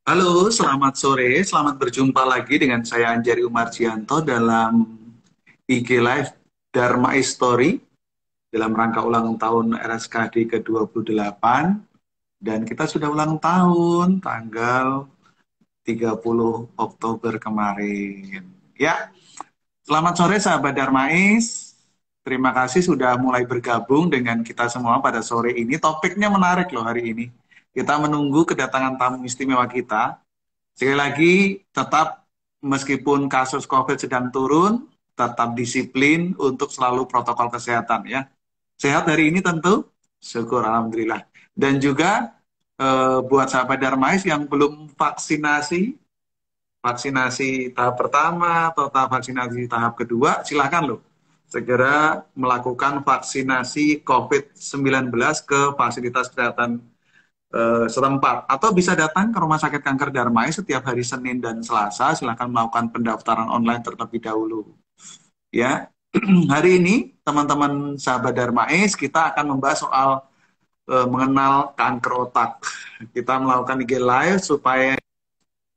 Halo, selamat sore. Selamat berjumpa lagi dengan saya Anjari Umarjianto dalam IG Live Dharma Story dalam rangka ulang tahun RSKD ke-28 dan kita sudah ulang tahun tanggal 30 Oktober kemarin. Ya, selamat sore sahabat Dharmais. Terima kasih sudah mulai bergabung dengan kita semua pada sore ini. Topiknya menarik loh hari ini. Kita menunggu kedatangan tamu istimewa kita. Sekali lagi, tetap meskipun kasus COVID sedang turun, tetap disiplin untuk selalu protokol kesehatan ya. Sehat hari ini tentu, syukur alhamdulillah. Dan juga buat sahabat Darmais yang belum vaksinasi, vaksinasi tahap pertama atau tahap vaksinasi tahap kedua, silakan loh segera melakukan vaksinasi COVID-19 ke fasilitas kesehatan setempat atau bisa datang ke Rumah Sakit Kanker Darmais setiap hari Senin dan Selasa. Silakan melakukan pendaftaran online terlebih dahulu. Ya, hari ini teman-teman sahabat Darmais kita akan membahas soal mengenal kanker otak. Kita melakukan IG Live supaya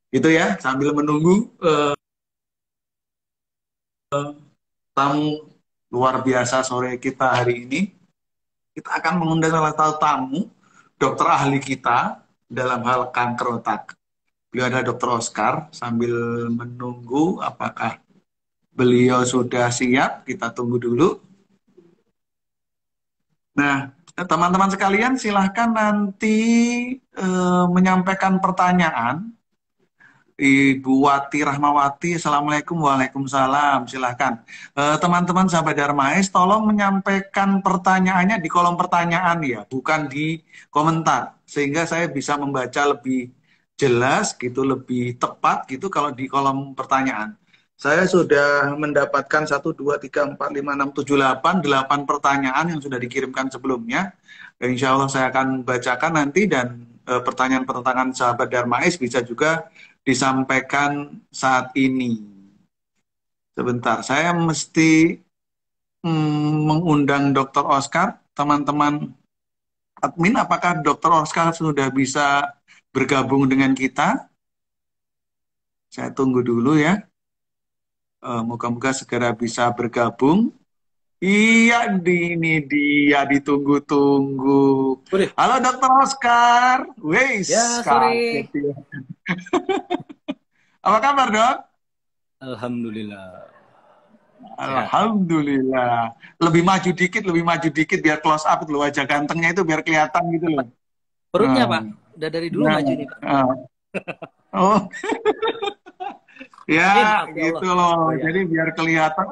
gitu ya sambil menunggu tamu luar biasa sore kita hari ini. Kita akan mengundang salah satu tamu dokter ahli kita dalam hal kanker otak. Beliau adalah Dr. Oscar. Sambil menunggu apakah beliau sudah siap, kita tunggu dulu. Nah, teman-teman sekalian silahkan nanti menyampaikan pertanyaan. Ibu Wati Rahmawati, Assalamualaikum, Waalaikumsalam, silahkan. Teman-teman sahabat Darmais, tolong menyampaikan pertanyaannya di kolom pertanyaan ya, bukan di komentar. Sehingga saya bisa membaca lebih jelas, gitu, lebih tepat gitu kalau di kolom pertanyaan. Saya sudah mendapatkan 1, 2, 3, 4, 5, 6, 7, 8 pertanyaan yang sudah dikirimkan sebelumnya. Insya Allah saya akan bacakan nanti dan pertanyaan-pertanyaan sahabat Darmais bisa juga disampaikan saat ini. Sebentar, saya mesti mengundang Dr. Oscar. Teman-teman admin, apakah Dr. Oscar sudah bisa bergabung dengan kita? Saya tunggu dulu ya. Moga-moga segera bisa bergabung. Iya, ini dia ditunggu-tunggu. Udah. Halo Dr. Oscar. Wes, Ya, kaget sore. ya. Apa kabar, Dok? Alhamdulillah. Sehat. Alhamdulillah. Lebih maju dikit biar close up itu loh, wajah gantengnya itu biar kelihatan gitu loh. Perutnya, Nah, Pak. Udah dari dulu nah, maju nih, Pak. oh, ya Maaf ya Allah. gitu loh. Oh ya. Jadi biar kelihatan,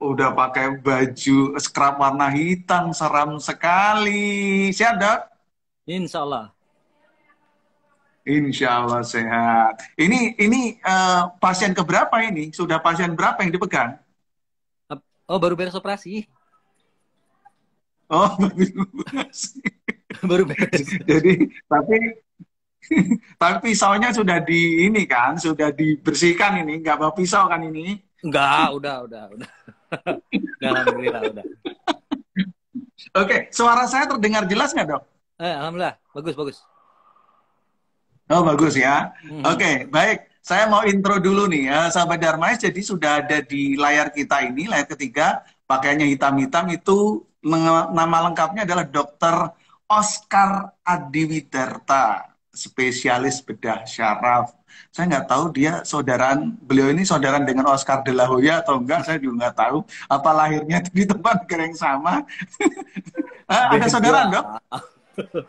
udah pakai baju scrub warna hitam, seram sekali. Siap, Dok? Insya Allah. Insya Allah sehat. Ini pasien keberapa ini? Sudah pasien berapa yang dipegang? Oh, baru beres operasi. Oh, Baru beres. jadi tapi pisaunya sudah di ini kan, sudah dibersihkan ini, nggak bawa pisau kan ini? Enggak, udah. Udah, alhamdulillah, udah. Oke, suara saya terdengar jelas nggak, Dok? Alhamdulillah. Bagus. Oh, bagus ya. Mhm. Oke, baik. Saya mau intro dulu nih ya, sahabat Darmais. Jadi sudah ada di layar kita ini, layar ketiga, pakaiannya hitam-hitam itu nama lengkapnya adalah Dr. Oscar Adiwidarta, spesialis bedah syaraf. Saya nggak tahu dia beliau ini saudaraan dengan Oscar de la Hoya atau enggak, saya juga nggak tahu. Apa lahirnya di tempat negara yang sama? Ada saudara, Dok? Beda.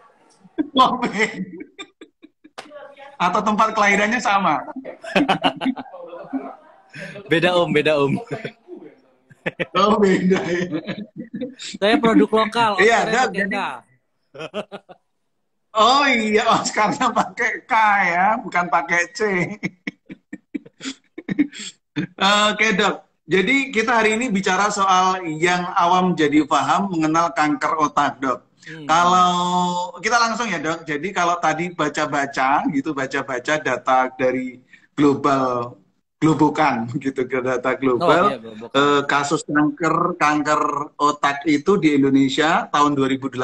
Oh, atau tempat kelahirannya sama? Beda om. Oh, beda ya. Saya produk lokal, Iya, Oscarnya Dok. pakai K. Jadi, oh iya, Oscarnya pakai K ya, bukan pakai C. Oke, Dok. Jadi kita hari ini bicara soal yang awam jadi paham mengenal kanker otak, Dok. Hmm. Kalau kita langsung ya, Dok. Jadi kalau tadi baca-baca gitu, baca-baca data dari global Globokan gitu, ke data Oh iya, global, Bobokan. kasus kanker otak itu di Indonesia tahun 2018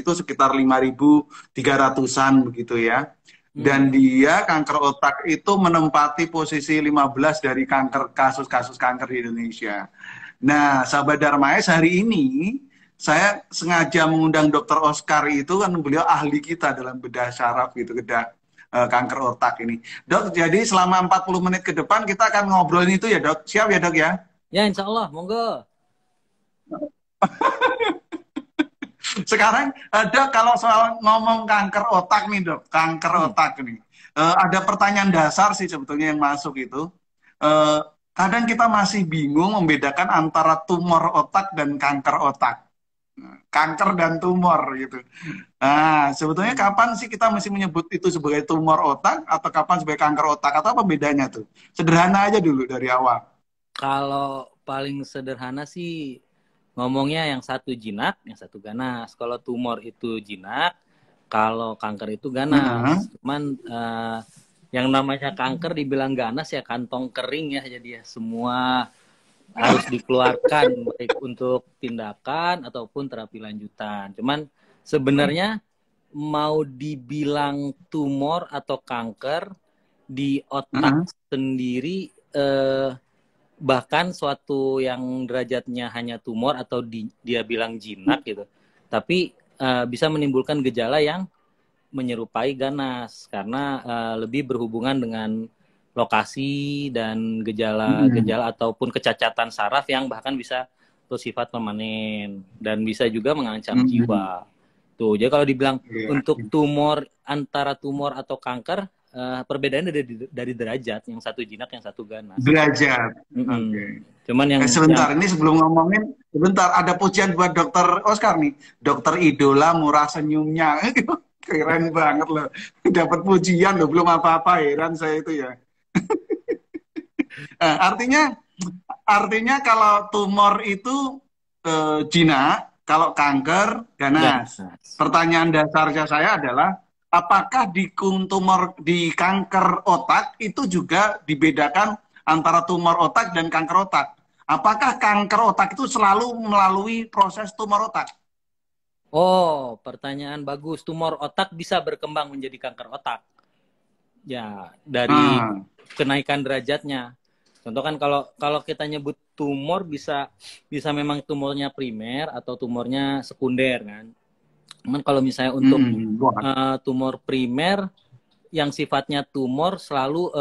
itu sekitar 5.300-an begitu ya. Dan dia kanker otak itu menempati posisi 15 dari kasus-kasus kanker di Indonesia. Nah, sahabat Darmais, hari ini saya sengaja mengundang Dr. Oscar, itu kan beliau ahli kita dalam bedah syaraf gitu, bedah kanker otak ini. Dok, jadi selama 40 menit ke depan kita akan ngobrolin itu ya, Dok. Siap ya, Dok ya? Ya, insya Allah, monggo. Sekarang ada kalau soal ngomong kanker otak nih, Dok, kanker otak nih. Ada pertanyaan dasar sih sebetulnya yang masuk itu. Kadang kita masih bingung membedakan antara tumor otak dan kanker otak. Kanker dan tumor gitu. Nah, sebetulnya kapan sih kita mesti menyebut itu sebagai tumor otak atau kapan sebagai kanker otak, atau apa bedanya tuh? Sederhana aja dulu dari awal. Kalau paling sederhana sih ngomongnya yang satu jinak, yang satu ganas. Kalau tumor itu jinak, kalau kanker itu ganas. Cuman yang namanya kanker dibilang ganas ya kantong kering ya, jadi ya semua harus dikeluarkan baik untuk tindakan ataupun terapi lanjutan. Cuman sebenarnya mau dibilang tumor atau kanker di otak sendiri, bahkan suatu yang derajatnya hanya tumor atau dia bilang jinak gitu, tapi bisa menimbulkan gejala yang menyerupai ganas karena lebih berhubungan dengan lokasi dan gejala-gejala ataupun kecacatan saraf yang bahkan bisa bersifat permanen dan bisa juga mengancam jiwa. Tuh, jadi kalau dibilang untuk tumor, antara tumor atau kanker, perbedaannya dari derajat, yang satu jinak, yang satu ganas. Derajat. Okay. Cuman yang sebentar, ini sebelum ngomongin, sebentar, ada pujian buat Dokter Oscar nih. Dokter idola, murah senyumnya. Keren banget loh. Dapat pujian loh, belum apa-apa, heran saya itu ya. Artinya kalau tumor itu jinak, kalau kanker ganas. Pertanyaan dasarnya saya adalah, apakah di tumor, di kanker otak itu juga dibedakan antara tumor otak dan kanker otak? Apakah kanker otak itu selalu melalui proses tumor otak? Oh, pertanyaan bagus. Tumor otak bisa berkembang menjadi kanker otak. Ya, dari kenaikan derajatnya. Contoh kan kalau kita nyebut tumor bisa memang tumornya primer atau tumornya sekunder kan. Cuman kalau misalnya untuk tumor primer yang sifatnya tumor selalu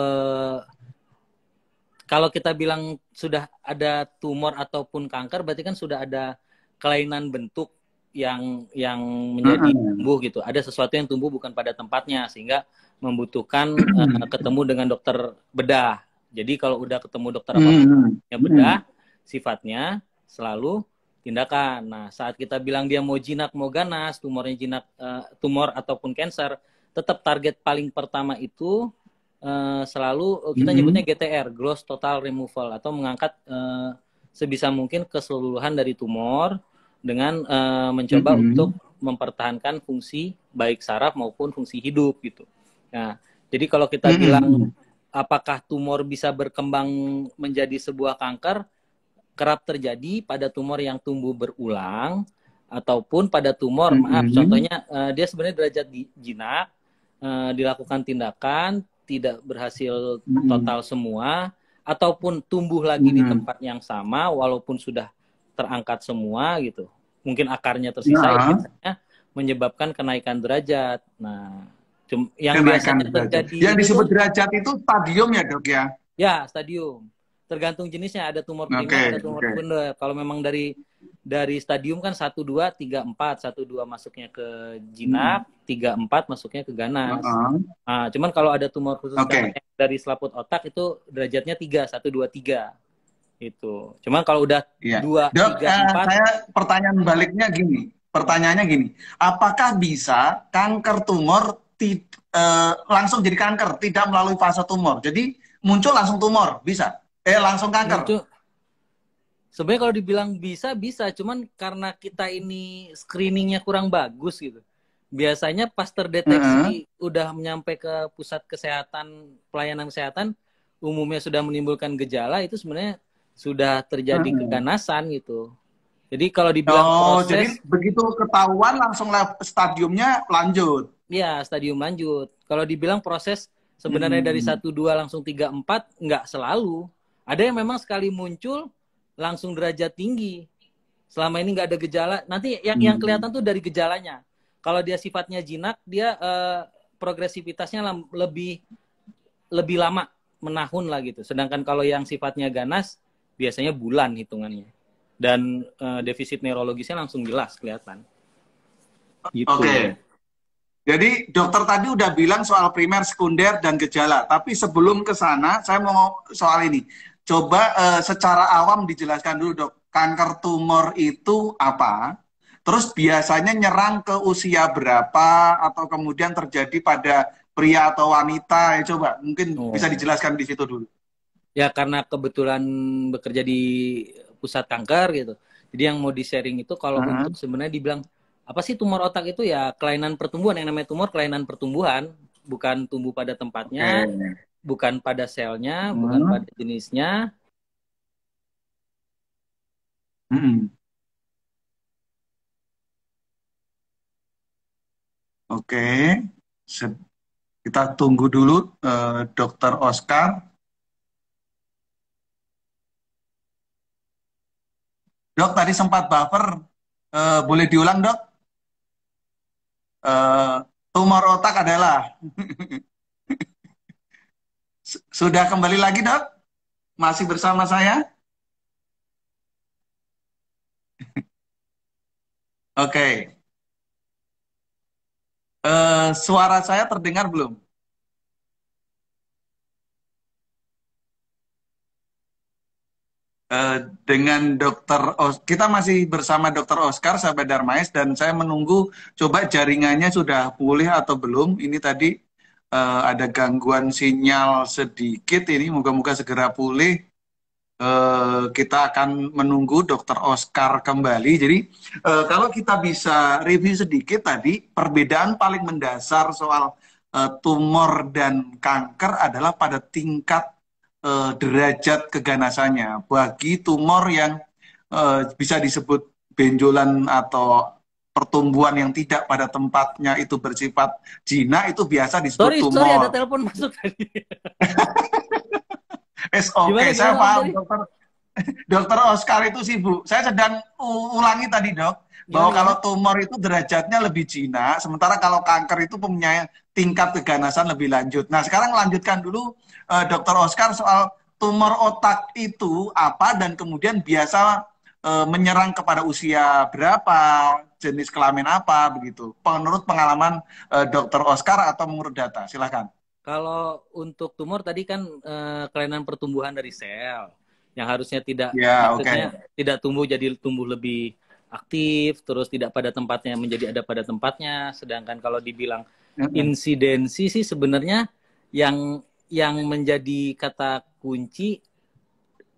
kalau kita bilang sudah ada tumor ataupun kanker, berarti kan sudah ada kelainan bentuk yang menjadi tumbuh gitu. Ada sesuatu yang tumbuh bukan pada tempatnya sehingga membutuhkan ketemu dengan dokter bedah. Jadi kalau udah ketemu dokter apa bedah, sifatnya selalu tindakan. Nah, saat kita bilang dia mau jinak, mau ganas, tumornya jinak, tumor ataupun cancer, tetap target paling pertama itu selalu kita nyebutnya GTR, gross total removal, atau mengangkat sebisa mungkin keseluruhan dari tumor dengan mencoba untuk mempertahankan fungsi baik saraf maupun fungsi hidup gitu. Nah, jadi kalau kita bilang apakah tumor bisa berkembang menjadi sebuah kanker, kerap terjadi pada tumor yang tumbuh berulang ataupun pada tumor, contohnya dia sebenarnya derajat jinak, dilakukan tindakan tidak berhasil total semua, ataupun tumbuh lagi di tempat yang sama walaupun sudah terangkat semua gitu. Mungkin akarnya tersisa, biasanya menyebabkan kenaikan derajat. Nah, yang biasanya terjadi yang disebut derajat itu stadium ya, Dok ya? Ya, stadium. Tergantung jenisnya, ada tumor primer, ada tumor sekunder. Kalau memang dari stadium kan 1, 2, 3, 4. 1, 2 masuknya ke jinak, 3, 4 masuknya ke ganas. Nah, cuman kalau ada tumor khusus dari selaput otak itu derajatnya 3, 1, 2, 3. Itu. Cuman kalau udah 2, 3, 4. Saya pertanyaan baliknya gini. Pertanyaannya gini. Apakah bisa kanker tumor langsung jadi kanker, tidak melalui fase tumor? Jadi muncul langsung tumor, bisa? Langsung kanker? Sebenarnya kalau dibilang bisa, cuman karena kita ini screeningnya kurang bagus gitu. Biasanya pas terdeteksi udah menyampe ke pusat kesehatan, pelayanan kesehatan, umumnya sudah menimbulkan gejala, itu sebenarnya sudah terjadi keganasan gitu. Jadi kalau dibilang proses... jadi begitu ketahuan langsung stadiumnya lanjut? ya stadium lanjut. Kalau dibilang proses sebenarnya dari 1-2 langsung 3-4, nggak selalu. Ada yang memang sekali muncul langsung derajat tinggi. Selama ini nggak ada gejala. Nanti yang kelihatan tuh dari gejalanya. Kalau dia sifatnya jinak, dia progresivitasnya lebih lama, menahun lah gitu. Sedangkan kalau yang sifatnya ganas, biasanya bulan hitungannya. Dan defisit neurologisnya langsung jelas kelihatan. Gitu. Oke. Jadi dokter tadi udah bilang soal primer, sekunder, dan gejala. Tapi sebelum ke sana, saya mau soal ini. Coba secara awam dijelaskan dulu dok, kanker tumor itu apa? Terus biasanya nyerang ke usia berapa? Atau kemudian terjadi pada pria atau wanita? Ya, coba mungkin bisa dijelaskan di situ dulu. Ya karena kebetulan bekerja di pusat kanker gitu. Jadi yang mau di-sharing itu kalau untuk sebenarnya dibilang apa sih tumor otak itu ya kelainan pertumbuhan. Yang namanya tumor kelainan pertumbuhan, bukan tumbuh pada tempatnya, bukan pada selnya, bukan pada jenisnya. Oke, kita tunggu dulu Dokter Oscar. Dok, tadi sempat buffer, boleh diulang dok? Tumor otak adalah sudah kembali lagi dok? Masih bersama saya? Oke. Suara saya terdengar belum? Dengan kita masih bersama Dokter Oscar, sahabat Darmais, dan saya menunggu coba jaringannya sudah pulih atau belum. Ini tadi ada gangguan sinyal sedikit, ini moga-moga segera pulih. Kita akan menunggu Dokter Oscar kembali. Jadi kalau kita bisa review sedikit tadi, perbedaan paling mendasar soal tumor dan kanker adalah pada tingkat derajat keganasannya. Bagi tumor yang bisa disebut benjolan atau pertumbuhan yang tidak pada tempatnya itu bersifat jinak, itu biasa disebut tumor. Sorry, ada telepon masuk tadi. Oke, saya paham dokter. Dokter Oscar itu sibuk. Saya sedang ulangi tadi dok, bahwa kalau tumor itu derajatnya lebih jinak, sementara kalau kanker itu punya tingkat keganasan lebih lanjut. Nah sekarang lanjutkan dulu Dokter Oscar soal tumor otak itu apa dan kemudian biasa menyerang kepada usia berapa, jenis kelamin apa begitu. Menurut pengalaman Dokter Oscar atau menurut data, silakan. Kalau untuk tumor tadi kan kelainan pertumbuhan dari sel yang harusnya tidak tidak tumbuh jadi tumbuh lebih aktif, terus tidak pada tempatnya menjadi ada pada tempatnya. Sedangkan kalau dibilang insidensi sih sebenarnya yang menjadi kata kunci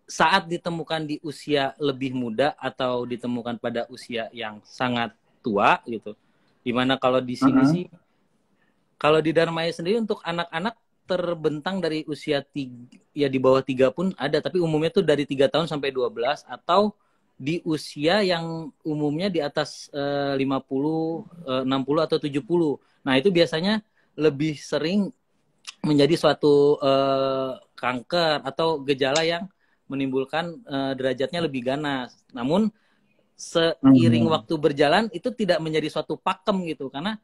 saat ditemukan di usia lebih muda atau ditemukan pada usia yang sangat tua gitu. Dimana kalau di sini sih, kalau di Darmais sendiri untuk anak-anak terbentang dari usia ya di bawah 3 pun ada, tapi umumnya tuh dari 3 tahun sampai 12 atau di usia yang umumnya di atas 50, 60 atau 70. Nah, itu biasanya lebih sering menjadi suatu kanker atau gejala yang menimbulkan derajatnya lebih ganas. Namun seiring waktu berjalan itu tidak menjadi suatu pakem gitu, karena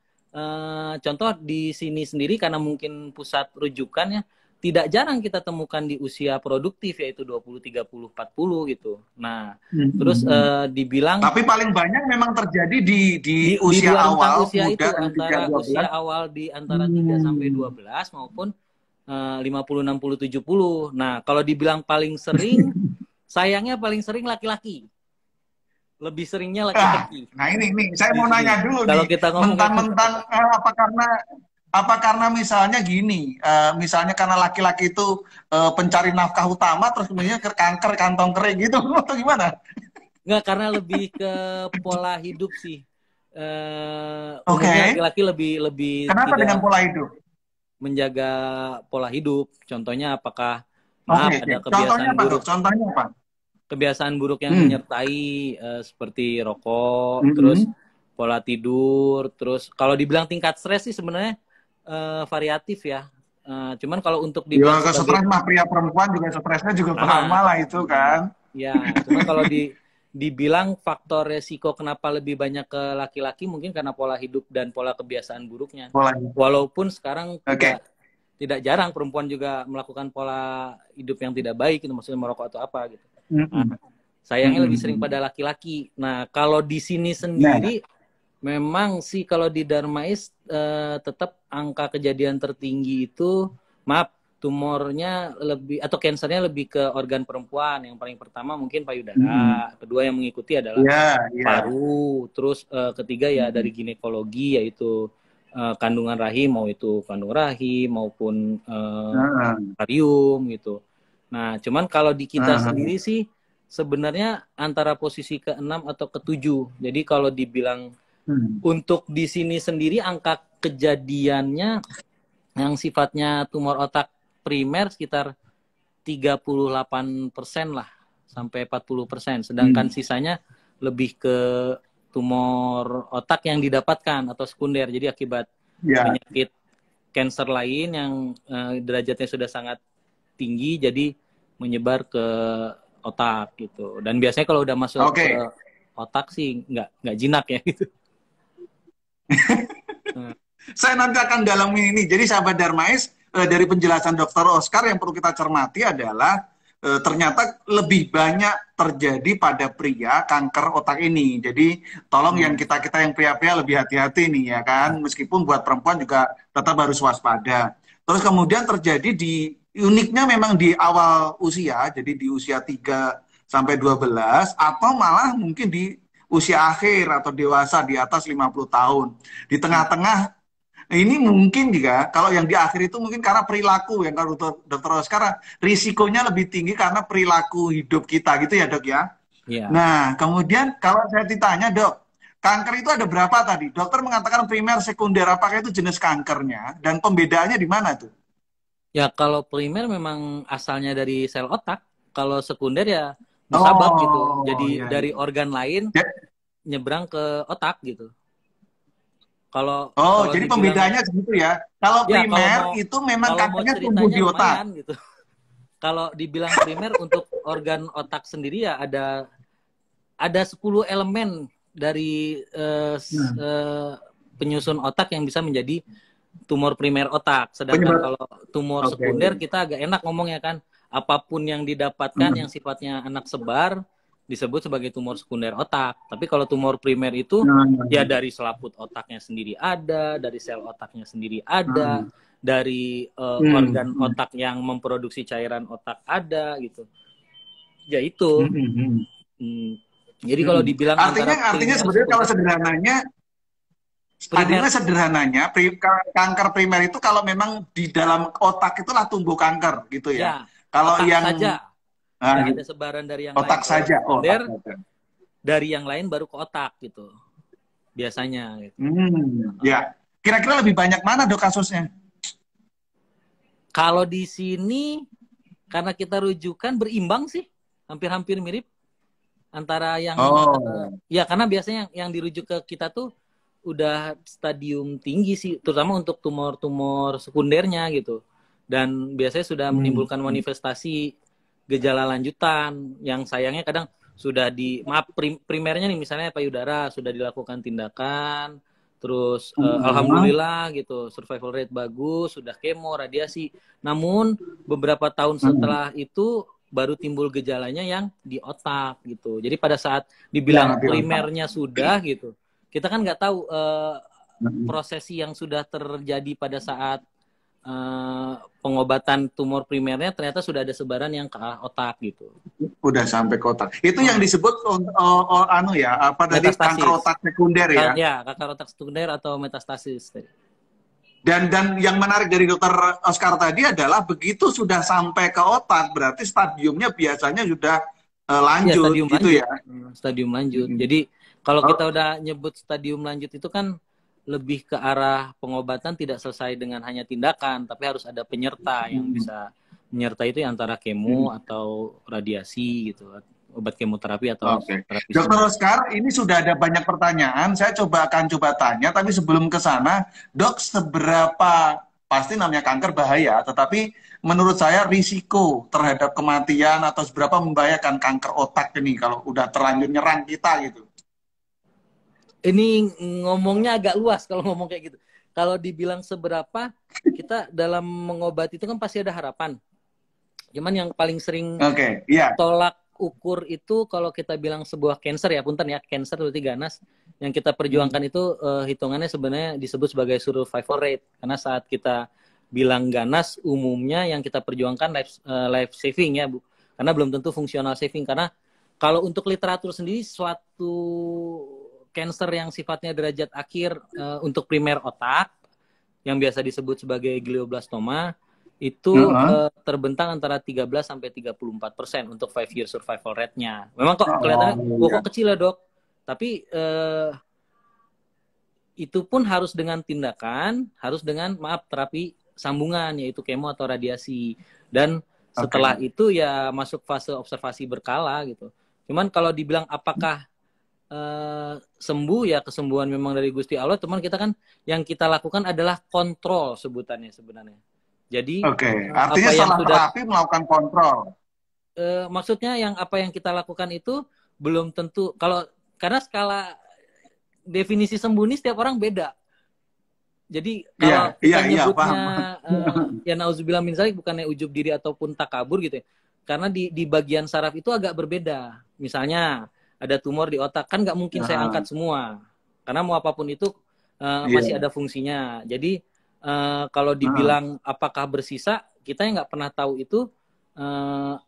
contoh di sini sendiri karena mungkin pusat rujukannya tidak jarang kita temukan di usia produktif yaitu 20, 30, 40 gitu. Nah, terus dibilang tapi paling banyak memang terjadi di usia awal usia itu antara usia awal di antara 3 sampai 12 maupun 50, 60, 70. Nah, kalau dibilang paling sering sayangnya paling sering laki-laki. Lebih seringnya laki-laki. Nah ini saya mau nanya dulu kalau nih, kita mentang-mentang apa karena misalnya gini, misalnya karena laki-laki itu pencari nafkah utama, terus kemudian kanker kantong kering gitu, atau gimana? Enggak, karena lebih ke pola hidup sih. Umumnya laki-laki lebih kenapa dengan pola hidup? Menjaga pola hidup. Contohnya apakah ada kebiasaan buruk? Contohnya apa? Kebiasaan buruk yang menyertai seperti rokok, terus pola tidur, terus kalau dibilang tingkat stres sih sebenarnya variatif ya. Cuman kalau untuk dibilang Ya, ke sebagai stres mah pria perempuan juga stresnya juga sama lah itu kan. ya, cuman kalau dibilang faktor resiko kenapa lebih banyak ke laki-laki mungkin karena pola hidup dan pola kebiasaan buruknya. Pola. Walaupun sekarang Oke. tidak jarang perempuan juga melakukan pola hidup yang tidak baik, itu maksudnya merokok atau apa gitu. Nah, sayangnya lebih sering pada laki-laki. Nah, kalau di sini sendiri memang sih kalau di Darmais tetap angka kejadian tertinggi itu, maaf, tumornya lebih atau kansernya lebih ke organ perempuan. Yang paling pertama mungkin payudara, kedua yang mengikuti adalah paru, terus ketiga ya dari ginekologi yaitu kandungan rahim, mau itu kandungan rahim maupun ovarium gitu. Nah, cuman kalau di kita sendiri sih sebenarnya antara posisi ke-6 atau ke-7. Jadi kalau dibilang untuk di sini sendiri angka kejadiannya yang sifatnya tumor otak primer sekitar 38% lah sampai 40%. Sedangkan sisanya lebih ke tumor otak yang didapatkan atau sekunder. Jadi akibat penyakit kanker lain yang derajatnya sudah sangat tinggi jadi menyebar ke otak gitu. Dan biasanya kalau udah masuk ke otak sih nggak jinak ya gitu. Saya nanti akan dalami ini. Jadi sahabat Darmais, dari penjelasan Dr. Oscar yang perlu kita cermati adalah ternyata lebih banyak terjadi pada pria kanker otak ini. Jadi tolong yang kita yang pria-pria lebih hati-hati nih ya kan. Meskipun buat perempuan juga tetap harus waspada. Terus kemudian terjadi di uniknya memang di awal usia, jadi di usia 3 sampai 12 atau malah mungkin di usia akhir atau dewasa di atas 50 tahun. Di tengah-tengah ini mungkin juga kalau yang di akhir itu mungkin karena perilaku yang kalau dokter Oscar risikonya lebih tinggi karena perilaku hidup kita gitu ya dok ya. Nah kemudian kalau saya ditanya dok, kanker itu ada berapa tadi? Dokter mengatakan primer, sekunder, apakah itu jenis kankernya dan pembedaannya di mana tuh? Ya kalau primer memang asalnya dari sel otak, kalau sekunder ya musabab gitu. Jadi dari organ lain nyebrang ke otak gitu. Kalau jadi pembedanya segitu ya. Kalau primer itu memang kankernya tumbuh di otak. Gitu. Kalau dibilang primer untuk organ otak sendiri ya ada 10 elemen dari penyusun otak yang bisa menjadi tumor primer otak. Sedangkan kalau tumor sekunder kita agak enak ngomongnya kan. Apapun yang didapatkan yang sifatnya anak sebar disebut sebagai tumor sekunder otak. Tapi kalau tumor primer itu ya dari selaput otaknya sendiri ada, dari sel otaknya sendiri ada, dari organ otak yang memproduksi cairan otak ada gitu. Ya itu. Jadi kalau dibilang artinya sebenarnya kalau sederhananya kanker primer itu kalau memang di dalam otak itulah tumbuh kanker gitu ya. Kalau yang saja. Ada sebaran dari yang otak lain saja, dari yang lain baru ke otak gitu biasanya. Gitu. Ya, kira-kira lebih banyak mana dok kasusnya? Kalau di sini karena kita rujukan berimbang sih, hampir-hampir mirip antara yang ya karena biasanya yang dirujuk ke kita tuh udah stadium tinggi sih, terutama untuk tumor-tumor sekundernya gitu, dan biasanya sudah menimbulkan manifestasi gejala lanjutan yang sayangnya kadang sudah primernya nih misalnya payudara sudah dilakukan tindakan terus alhamdulillah gitu survival rate bagus, sudah kemo, radiasi, namun beberapa tahun setelah itu baru timbul gejalanya yang di otak gitu. Jadi pada saat dibilang primernya sudah gitu, kita kan nggak tahu prosesi yang sudah terjadi pada saat pengobatan tumor primernya ternyata sudah ada sebaran yang ke otak gitu. Udah sampai ke otak. Itu yang disebut kanker otak sekunder ya? Ya, kanker otak sekunder atau metastasis. Dan yang menarik dari dokter Oscar tadi adalah begitu sudah sampai ke otak berarti stadiumnya biasanya sudah lanjut ya. Stadium lanjut. Jadi kalau kita udah nyebut stadium lanjut itu kan lebih ke arah pengobatan tidak selesai dengan hanya tindakan, tapi harus ada penyerta yang bisa menyertai itu antara kemo atau radiasi gitu obat kemoterapi atau Oke. terapi Dokter suntik. Oscar, ini sudah ada banyak pertanyaan. Saya akan coba tanya, tapi sebelum ke sana, Dok, seberapa pasti namanya kanker bahaya, tetapi menurut saya risiko terhadap kematian atau seberapa membahayakan kanker otak ini kalau udah terlanjur nyerang kita gitu. Ini ngomongnya agak luas kalau ngomong kayak gitu. Kalau dibilang seberapa, kita dalam mengobati itu kan pasti ada harapan. Cuman yang paling sering Iya. tolak ukur itu kalau kita bilang sebuah cancer ya, punten ya, cancer berarti ganas. Yang kita perjuangkan itu hitungannya sebenarnya disebut sebagai survival rate. Karena saat kita bilang ganas, umumnya yang kita perjuangkan life saving ya, Bu. Karena belum tentu fungsional saving. Karena kalau untuk literatur sendiri, suatu cancer yang sifatnya derajat akhir untuk primer otak, yang biasa disebut sebagai glioblastoma, itu terbentang antara 13 sampai 34% untuk 5-year survival rate-nya. Memang kok kelihatannya kok kecil ya, Dok. Tapi itu pun harus dengan tindakan, harus dengan terapi sambungan, yaitu kemo atau radiasi. Dan setelah itu ya masuk fase observasi berkala gitu. Cuman kalau dibilang apakah sembuh, ya kesembuhan memang dari Gusti Allah, teman kita kan yang kita lakukan adalah kontrol sebutannya sebenarnya. Jadi artinya setelah terapi melakukan kontrol. Maksudnya apa yang kita lakukan itu belum tentu, karena skala definisi sembuh ini setiap orang beda. Jadi kalau kita nyebutnya ya nauzubillah min dzalik, bukannya ujub diri ataupun takabur gitu ya. Karena di bagian saraf itu agak berbeda. Misalnya ada tumor di otak, kan nggak mungkin saya angkat semua. Karena mau apapun itu masih ada fungsinya. Jadi kalau dibilang apakah bersisa, kita yang nggak pernah tahu itu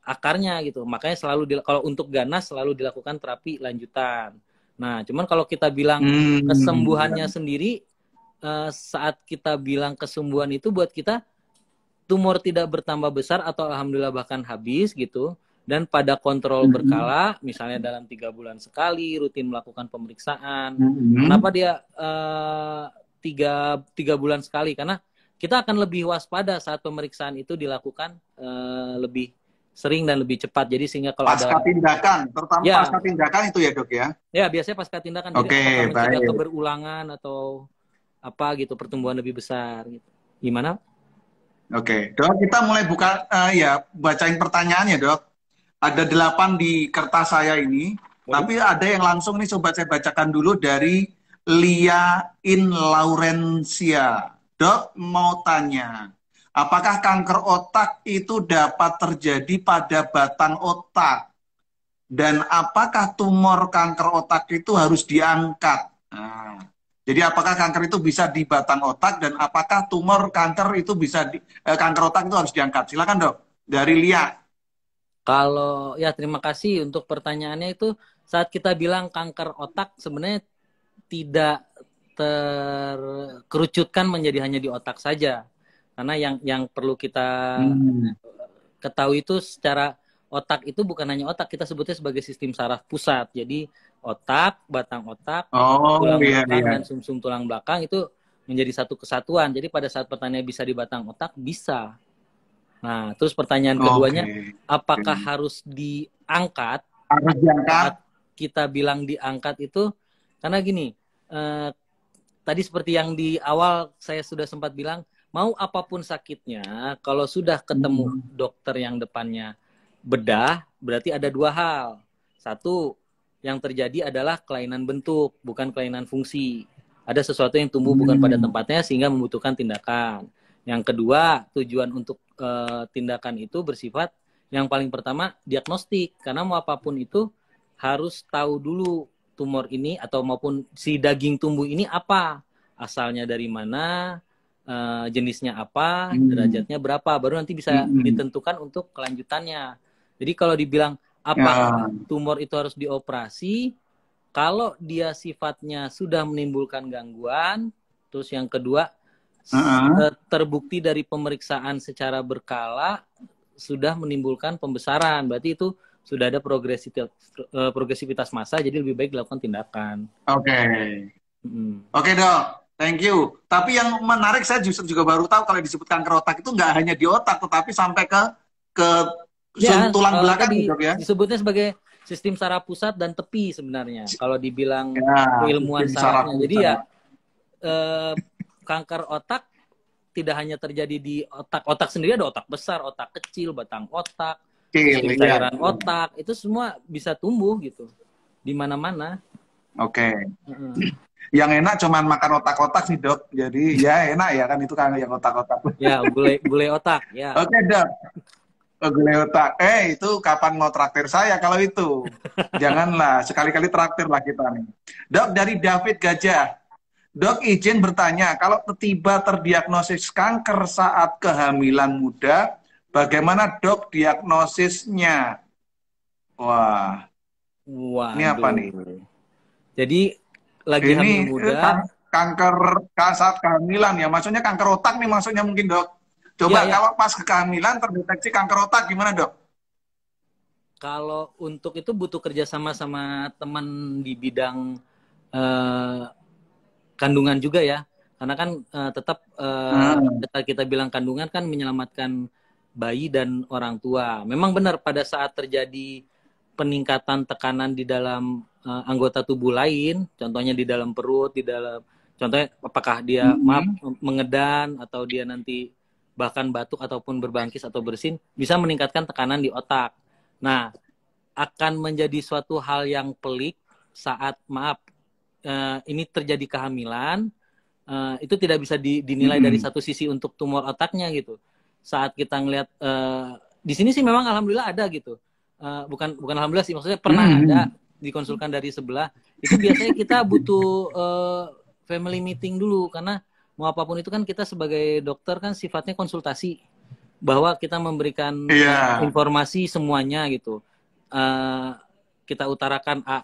akarnya gitu. Makanya kalau untuk ganas selalu dilakukan terapi lanjutan. Nah, cuman kalau kita bilang kesembuhannya sendiri, saat kita bilang kesembuhan itu buat kita tumor tidak bertambah besar atau alhamdulillah bahkan habis gitu. Dan pada kontrol berkala, misalnya dalam 3 bulan sekali, rutin melakukan pemeriksaan. Kenapa dia 3 bulan sekali? Karena kita akan lebih waspada saat pemeriksaan itu dilakukan lebih sering dan lebih cepat. Jadi sehingga kalau pasca tindakan, terutama pasca tindakan itu ya, Dok ya? Ya, biasanya pasca tindakan. Jadi apakah mencegah keberulangan atau apa gitu, pertumbuhan lebih besar gitu. Gimana? Dok, kita mulai buka bacain pertanyaan ya, Dok. Ada 8 di kertas saya ini, tapi ada yang langsung nih, coba saya bacakan dulu dari Lia In Laurencia. Dok, mau tanya, apakah kanker otak itu dapat terjadi pada batang otak? Dan apakah tumor kanker otak itu harus diangkat? Nah, jadi apakah kanker itu bisa di batang otak, dan apakah tumor kanker itu bisa kanker otak itu harus diangkat? Silakan, Dok, dari Lia. Kalau ya, terima kasih untuk pertanyaannya itu. Saat kita bilang kanker otak, sebenarnya tidak terkerucutkan menjadi hanya di otak saja. Karena yang perlu kita ketahui itu, secara otak itu bukan hanya otak, kita sebutnya sebagai sistem saraf pusat. Jadi otak, batang otak, tulang belakang dan sumsum tulang belakang itu menjadi satu kesatuan. Jadi pada saat pertanyaan bisa di batang otak, bisa. Nah, terus pertanyaan keduanya, apakah harus diangkat? Harus diangkat. Kita bilang diangkat itu karena gini, tadi seperti yang di awal saya sudah sempat bilang, mau apapun sakitnya, kalau sudah ketemu dokter yang depannya bedah, berarti ada 2 hal. Satu, yang terjadi adalah kelainan bentuk, bukan kelainan fungsi. Ada sesuatu yang tumbuh bukan pada tempatnya sehingga membutuhkan tindakan. Yang kedua, tujuan untuk tindakan itu bersifat yang paling pertama diagnostik, karena mau apapun itu harus tahu dulu tumor ini atau maupun si daging tumbuh ini apa, asalnya dari mana, jenisnya apa, derajatnya berapa, baru nanti bisa ditentukan untuk kelanjutannya. Jadi kalau dibilang apakah tumor itu harus dioperasi, kalau dia sifatnya sudah menimbulkan gangguan, terus yang kedua terbukti dari pemeriksaan secara berkala sudah menimbulkan pembesaran, berarti itu sudah ada progresivitas massa, jadi lebih baik dilakukan tindakan. Oke, Dok, thank you. Tapi yang menarik, saya justru juga baru tahu kalau disebut kanker otak itu nggak hanya di otak, tetapi sampai ke Ya, tulang belakang tadi dok ya? disebutnya sebagai sistem saraf pusat dan tepi sebenarnya. Kalau dibilang Ya, keilmuan sistem saraf sarafnya. Jadi ya pusat. kanker otak tidak hanya terjadi di otak. Otak sendiri ada otak besar, otak kecil, batang otak, Kecil, sistem iya. cairan otak. Itu semua bisa tumbuh gitu. Di mana-mana. Oke. Yang enak cuman makan otak-otak sih dok. Jadi ya enak ya kan itu kan yang otak-otak. Ya, gulai otak. Ya. Oke dok. Gulai otak. Itu kapan mau traktir saya kalau itu? Janganlah, sekali-kali traktir lah kita nih. Dok, dari David Gajah. Dok, izin bertanya, kalau tiba terdiagnosis kanker saat kehamilan muda, bagaimana dok diagnosisnya? Wah, ini apa nih? Waduh. Jadi lagi Ini hamil muda. kanker saat kehamilan ya, maksudnya kanker otak nih maksudnya mungkin dok. Coba Ya, kalau pas kehamilan terdeteksi kanker otak gimana dok? kalau untuk itu butuh kerjasama sama teman di bidang kandungan juga ya, karena kan tetap kita bilang kandungan kan menyelamatkan bayi dan orang tua. Memang benar pada saat terjadi peningkatan tekanan di dalam anggota tubuh lain, contohnya di dalam perut, contohnya apakah dia mengedan atau dia nanti bahkan batuk ataupun berbangkis atau bersin, bisa meningkatkan tekanan di otak. Nah, akan menjadi suatu hal yang pelik saat ini terjadi kehamilan, itu tidak bisa dinilai dari satu sisi untuk tumor otaknya gitu. Saat kita ngelihat di sini sih memang alhamdulillah ada gitu. Bukan alhamdulillah sih, maksudnya pernah ada dikonsulkan dari sebelah. Itu biasanya kita butuh family meeting dulu, karena mau apapun itu kan kita sebagai dokter kan sifatnya konsultasi, bahwa kita memberikan informasi semuanya gitu. Kita utarakan A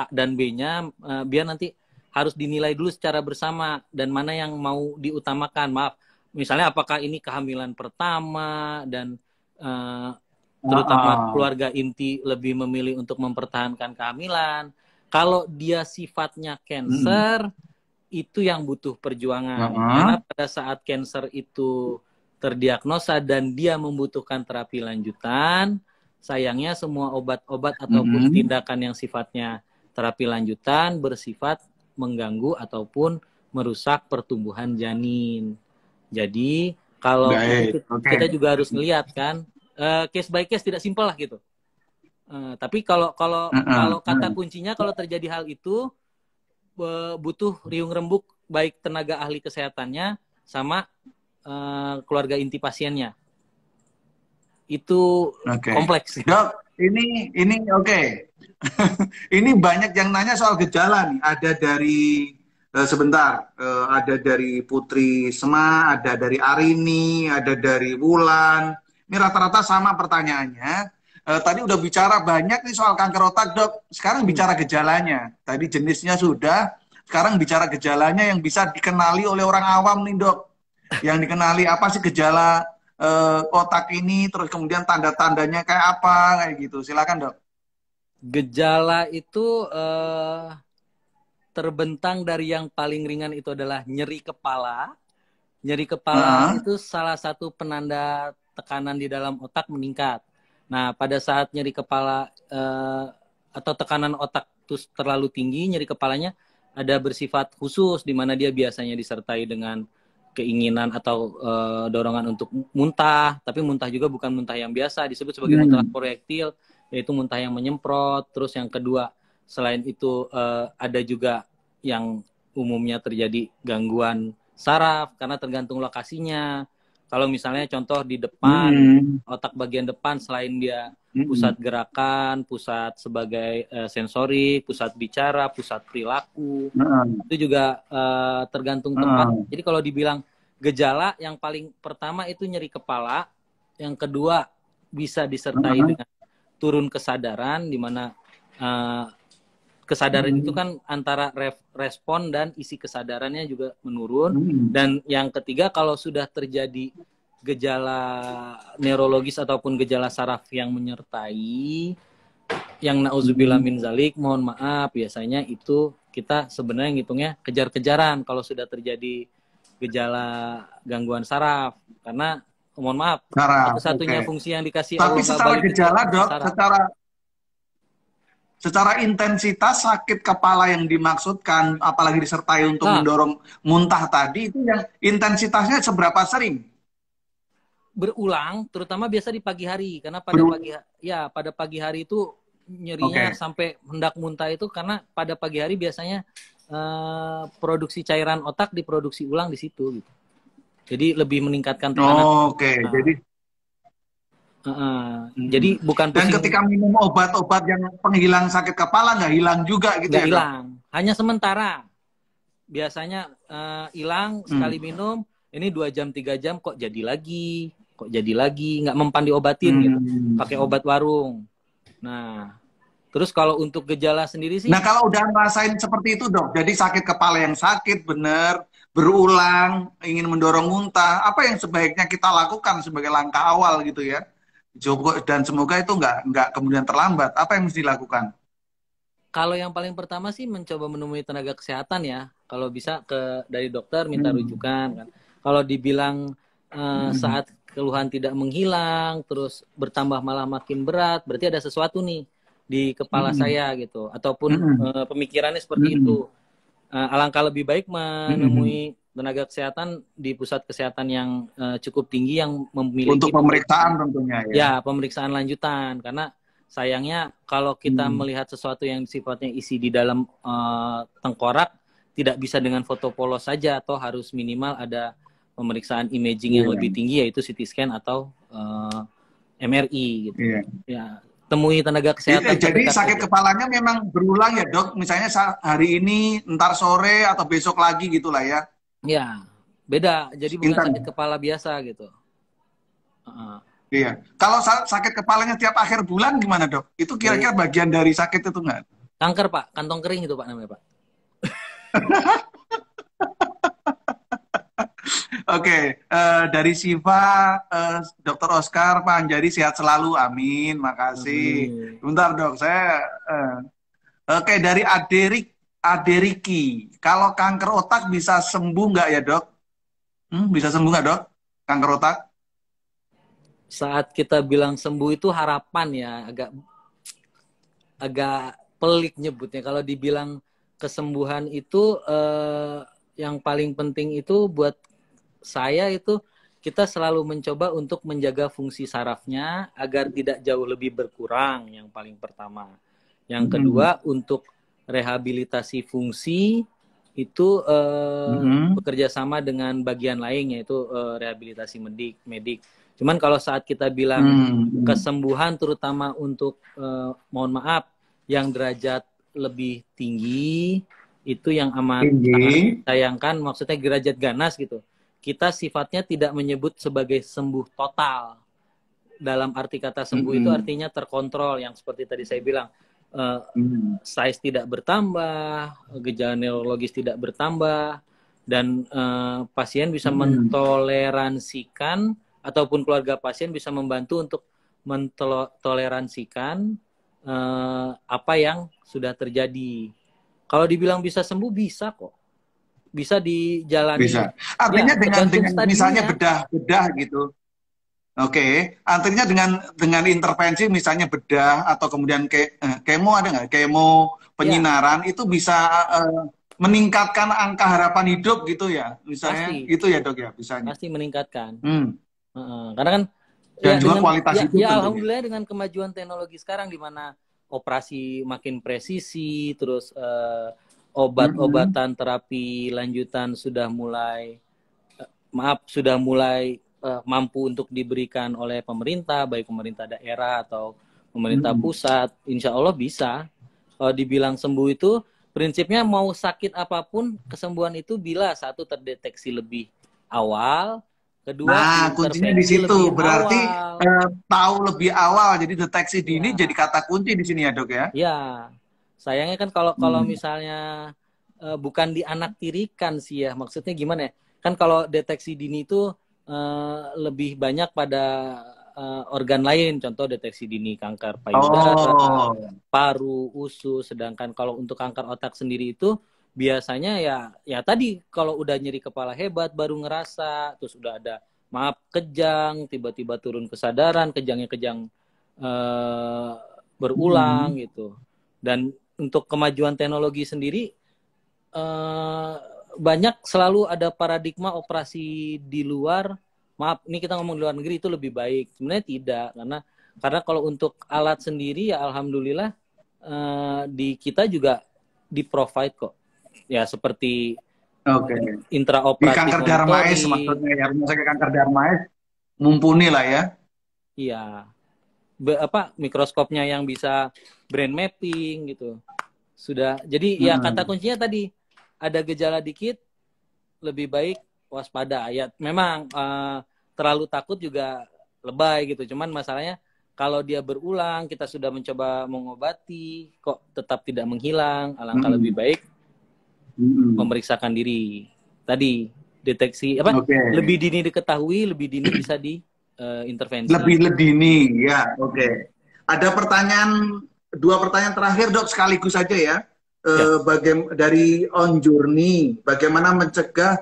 dan B-nya, biar nanti harus dinilai dulu secara bersama dan mana yang mau diutamakan. Maaf, misalnya apakah ini kehamilan pertama dan terutama keluarga inti lebih memilih untuk mempertahankan kehamilan. Kalau dia sifatnya cancer, itu yang butuh perjuangan. Karena pada saat cancer itu terdiagnosa dan dia membutuhkan terapi lanjutan, sayangnya semua obat-obat ataupun tindakan yang sifatnya terapi lanjutan bersifat mengganggu ataupun merusak pertumbuhan janin. Jadi kalau kita juga harus melihat kan, case by case, tidak simpel lah gitu. Tapi kalau kata kuncinya kalau terjadi hal itu butuh riung rembuk baik tenaga ahli kesehatannya sama keluarga inti pasiennya. Itu kompleks. Dok, ini ini banyak yang nanya soal gejala nih. Ada dari ada dari Putri Sema, ada dari Arini, ada dari Wulan. Ini rata-rata sama pertanyaannya. Tadi udah bicara banyak nih soal kanker otak, dok. Sekarang bicara gejalanya. Tadi jenisnya sudah, sekarang bicara gejalanya yang bisa dikenali oleh orang awam nih, dok. Yang dikenali apa sih gejala otak ini, terus kemudian tanda-tandanya kayak apa, kayak gitu. Silakan, dok. Gejala itu terbentang dari yang paling ringan itu adalah nyeri kepala. Nyeri kepala itu salah satu penanda tekanan di dalam otak meningkat. Nah, pada saat nyeri kepala atau tekanan otak itu terlalu tinggi, nyeri kepalanya ada bersifat khusus, di mana dia biasanya disertai dengan keinginan atau dorongan untuk muntah, tapi muntah juga bukan muntah yang biasa, disebut sebagai muntah proyektil, yaitu muntah yang menyemprot. Terus yang kedua, selain itu ada juga yang umumnya terjadi gangguan saraf, karena tergantung lokasinya. Kalau misalnya contoh di depan, otak bagian depan selain dia pusat gerakan, pusat sebagai sensorik, pusat bicara, pusat perilaku, itu juga tergantung tempat. Jadi kalau dibilang gejala, yang paling pertama itu nyeri kepala, yang kedua bisa disertai dengan turun kesadaran, di mana kesadaran itu kan antara respon dan isi kesadarannya juga menurun. Dan yang ketiga, kalau sudah terjadi gejala neurologis ataupun gejala saraf yang menyertai, yang nauzubillah min zalik, mohon maaf, biasanya itu kita sebenarnya ngitungnya kejar-kejaran kalau sudah terjadi gejala gangguan saraf. Karena mohon maaf, Saraf, oke. satu-satunya fungsi yang dikasih Tapi Allah nggak secara balik itu gejala, Dok, saraf. secara intensitas sakit kepala yang dimaksudkan, apalagi disertai untuk Nah, mendorong muntah tadi, itu yang intensitasnya seberapa sering? berulang, terutama biasa di pagi hari, karena Berulang. pada pagi hari itu nyerinya Oke. sampai hendak muntah itu karena pada pagi hari biasanya produksi cairan otak diproduksi ulang di situ gitu. Jadi lebih meningkatkan tekanan. Oke, Nah, jadi jadi bukan dan pusing, ketika minum obat-obat yang penghilang sakit kepala nggak hilang juga gitu nggak ya, Dok? hilang, hanya sementara. Biasanya hilang sekali Hmm. minum, ini 2 jam 3 jam kok jadi lagi, nggak mempan diobatin gitu, pakai Hmm. obat warung. Nah, terus kalau untuk gejala sendiri Nah, sih, kalau udah ngerasain seperti itu, Dok, jadi sakit kepala yang sakit bener, berulang, ingin mendorong muntah, apa yang sebaiknya kita lakukan sebagai langkah awal gitu ya? Dan semoga itu nggak kemudian terlambat. Apa yang mesti dilakukan? kalau yang paling pertama sih mencoba menemui tenaga kesehatan ya. Kalau bisa dari dokter minta Hmm. rujukan kan. Kalau dibilang Hmm. saat keluhan tidak menghilang, terus bertambah malah makin berat, berarti ada sesuatu nih di kepala Hmm. saya gitu. Ataupun Hmm. pemikirannya seperti Hmm. itu. Alangkah lebih baik Hmm. menemui tenaga kesehatan di pusat kesehatan yang cukup tinggi yang Untuk memiliki pemeriksaan pemeriksaan, tentunya ya. ya pemeriksaan lanjutan, karena sayangnya kalau kita Hmm. melihat sesuatu yang sifatnya isi di dalam tengkorak tidak bisa dengan foto polos saja, atau harus minimal ada pemeriksaan imaging yang lebih Iya. tinggi, yaitu CT scan atau MRI gitu. Iya. Ya, temui tenaga kesehatan Jadi terdekat sakit saja. kepalanya memang berulang ya, Dok? Misalnya hari ini, ntar sore atau besok lagi gitulah ya. Ya, beda. Jadi bukan sakit Intan. kepala biasa gitu. Iya. Kalau sakit kepalanya tiap akhir bulan gimana, Dok? Itu Oh, kira-kira bagian dari sakit itu nggak? kanker Pak, kantong kering itu Pak namanya Pak. Oke, dari Siva, Dokter Oscar, Pak Anjari sehat selalu, amin, makasih. Amin. Bentar dok, oke, dari Aderiki, kalau kanker otak bisa sembuh nggak ya dok? Bisa sembuh nggak dok, kanker otak? Saat kita bilang sembuh itu harapan ya, agak agak pelik nyebutnya. Kalau dibilang kesembuhan itu yang paling penting itu buat saya itu kita selalu mencoba untuk menjaga fungsi sarafnya agar tidak jauh lebih berkurang, yang paling pertama. Yang Mm-mm. kedua, untuk rehabilitasi fungsi itu Mm-mm. bekerja sama dengan bagian lain, yaitu rehabilitasi medik. Cuman kalau saat kita bilang Mm-mm. kesembuhan, terutama untuk mohon maaf yang derajat lebih tinggi, itu yang amat Tinggi. sangat sayangkan, maksudnya derajat ganas gitu. Kita sifatnya tidak menyebut sebagai sembuh total. Dalam arti kata sembuh itu Mm-mm. artinya terkontrol, yang seperti tadi saya bilang, Mm. size tidak bertambah, gejala neurologis tidak bertambah, dan pasien bisa Mm-mm. mentoleransikan, ataupun keluarga pasien bisa membantu untuk mentoleransikan apa yang sudah terjadi. Kalau dibilang bisa sembuh, bisa kok. Bisa dijalani, Bisa. Artinya ya tergantung dengan misalnya stadiumnya. bedah gitu. Oke, artinya dengan intervensi misalnya bedah atau kemudian kemo ada nggak? Kemo Ya, penyinaran itu bisa meningkatkan angka harapan hidup gitu ya, misalnya pasti, gitu ya dok ya, bisanya. pasti meningkatkan. Hmm. Karena kan Dan ya juga dengan kualitas ya, hidup ya tentunya. alhamdulillah dengan kemajuan teknologi sekarang, di mana operasi makin presisi, terus Mm-mm. obat-obatan terapi lanjutan sudah mulai mampu untuk diberikan oleh pemerintah, baik pemerintah daerah atau pemerintah Mm-mm. pusat. Insya Allah bisa. Kalau dibilang sembuh itu prinsipnya mau sakit apapun, kesembuhan itu bila satu terdeteksi lebih awal, kedua Nah, kuncinya di diintervensi situ. lebih Berarti awal. tahu lebih awal, jadi deteksi dini jadi Ya, kata kunci di sini ya dok ya. ya. Sayangnya kan kalau kalau Hmm. misalnya bukan dianaktirikan sih ya, maksudnya gimana ya? Kan kalau deteksi dini itu lebih banyak pada organ lain, contoh deteksi dini kanker payudara, Oh. paru, usus. Sedangkan kalau untuk kanker otak sendiri itu biasanya ya tadi, kalau udah nyeri kepala hebat baru ngerasa, terus udah ada maaf kejang, tiba-tiba turun kesadaran, kejangnya kejang berulang gitu. Dan untuk kemajuan teknologi sendiri banyak selalu ada paradigma operasi di luar. Maaf, ini kita ngomong di luar negeri itu lebih baik. Sebenarnya tidak, karena kalau untuk alat sendiri ya alhamdulillah di kita juga di provide kok. Ya seperti Di intraoperatif kanker Darmais monitoring. maksudnya ya, rumah sakit kanker Darmais mumpuni lah ya. Iya. Mikroskopnya yang bisa brain mapping gitu. Sudah. Jadi ya kata kuncinya tadi, ada gejala dikit lebih baik waspada. Ya memang terlalu takut juga lebay gitu. Cuman masalahnya kalau dia berulang, kita sudah mencoba mengobati, kok tetap tidak menghilang, alangkah lebih baik memeriksakan diri. Tadi deteksi lebih dini diketahui, lebih dini bisa diintervensi. Lebih dini, ya, Ada dua pertanyaan terakhir dok sekaligus saja ya. Dari On Journey, bagaimana mencegah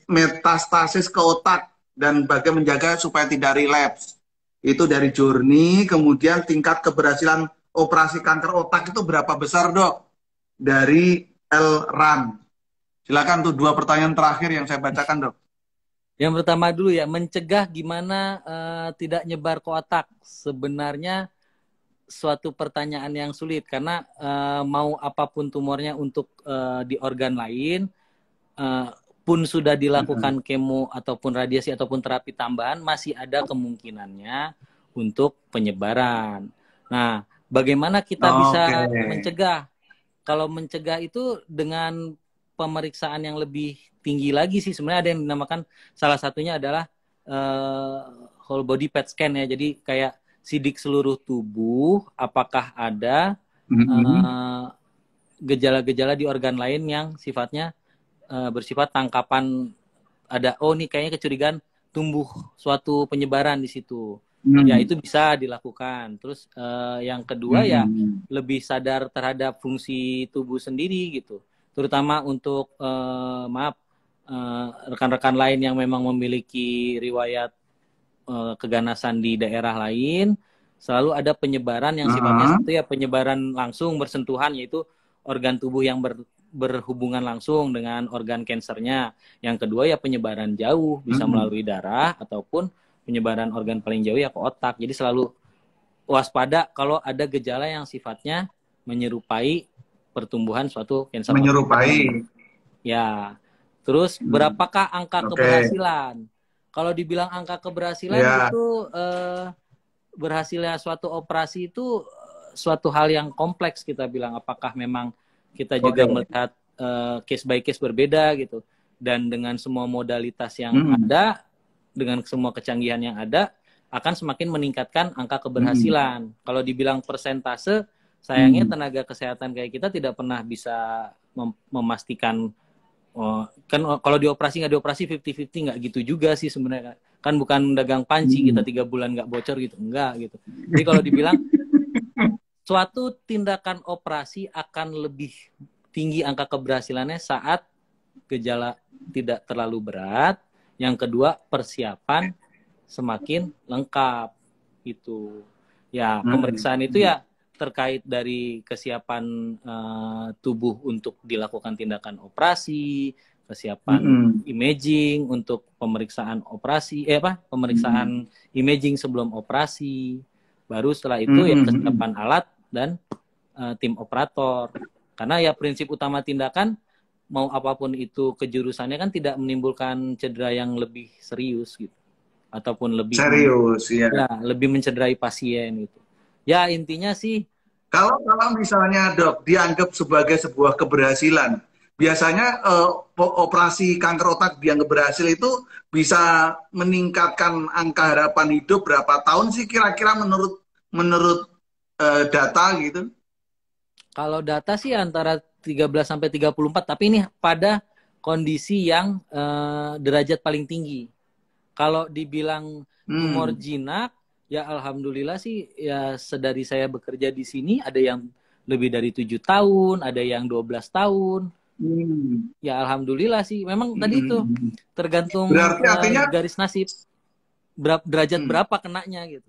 metastasis ke otak dan bagaimana menjaga supaya tidak relapse. Itu dari Journey. Kemudian tingkat keberhasilan operasi kanker otak itu berapa besar dok? Dari Elran. Silakan tuh dua pertanyaan terakhir yang saya bacakan dok. Yang pertama dulu ya, mencegah gimana tidak nyebar ke otak. Sebenarnya suatu pertanyaan yang sulit karena mau apapun tumornya untuk di organ lain pun sudah dilakukan kemo ataupun radiasi ataupun terapi tambahan, masih ada kemungkinannya untuk penyebaran. Nah, bagaimana kita bisa mencegah? Kalau mencegah itu dengan pemeriksaan yang lebih tinggi lagi sih, sebenarnya ada yang dinamakan, salah satunya adalah whole body PET scan ya. Jadi kayak sidik seluruh tubuh, apakah ada gejala-gejala di organ lain yang sifatnya bersifat tangkapan, ada nih kayaknya kecurigaan tumbuh suatu penyebaran di situ. Ya itu bisa dilakukan. Terus yang kedua ya lebih sadar terhadap fungsi tubuh sendiri gitu. Terutama untuk rekan-rekan lain yang memang memiliki riwayat keganasan di daerah lain, selalu ada penyebaran yang sifatnya satu ya penyebaran langsung bersentuhan, yaitu organ tubuh yang berhubungan langsung dengan organ kansernya. Yang kedua ya penyebaran jauh, bisa melalui darah ataupun penyebaran organ paling jauh ya ke otak. Jadi selalu waspada kalau ada gejala yang sifatnya menyerupai pertumbuhan suatu kanker. Menyerupai. Ya. Terus berapakah angka keberhasilan? Kalau dibilang angka keberhasilan itu berhasilnya suatu operasi itu suatu hal yang kompleks, kita bilang. Apakah memang kita juga melihat case by case berbeda gitu. Dan dengan semua modalitas yang ada, dengan semua kecanggihan yang ada, akan semakin meningkatkan angka keberhasilan. Kalau dibilang persentase, sayangnya tenaga kesehatan kayak kita tidak pernah bisa memastikan. Kan kalau dioperasi nggak dioperasi 50-50 nggak gitu juga sih sebenarnya. Kan bukan dagang panci kita 3 bulan nggak bocor gitu, enggak gitu. Jadi kalau dibilang suatu tindakan operasi akan lebih tinggi angka keberhasilannya saat gejala tidak terlalu berat. Yang kedua, persiapan semakin lengkap itu. Ya, pemeriksaan itu ya terkait dari kesiapan tubuh untuk dilakukan tindakan operasi, kesiapan imaging untuk pemeriksaan operasi, pemeriksaan imaging sebelum operasi. Baru setelah itu ya kesiapan alat dan tim operator. Karena ya prinsip utama tindakan, mau apapun itu kejurusannya kan tidak menimbulkan cedera yang lebih serius gitu. Ataupun lebih serius, ya, lebih mencederai pasien gitu. Ya intinya sih, kalau misalnya dok dianggap sebagai sebuah keberhasilan, biasanya operasi kanker otak dianggap berhasil itu bisa meningkatkan angka harapan hidup berapa tahun sih kira-kira menurut data gitu? Kalau data sih antara 13 sampai 34, tapi ini pada kondisi yang derajat paling tinggi. Kalau dibilang tumor jinak, ya alhamdulillah sih ya sedari saya bekerja di sini ada yang lebih dari 7 tahun, ada yang 12 tahun. Ya alhamdulillah sih. Memang tadi itu tergantung berarti artinya garis nasib. derajat berapa kenanya gitu.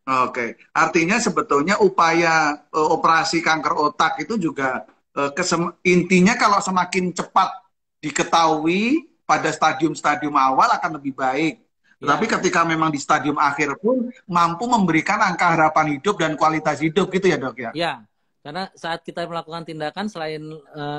Oke, artinya sebetulnya upaya operasi kanker otak itu juga intinya kalau semakin cepat diketahui pada stadium-stadium awal akan lebih baik. Tetapi ketika memang di stadium akhir pun mampu memberikan angka harapan hidup dan kualitas hidup gitu ya dok ya? Ya, karena saat kita melakukan tindakan selain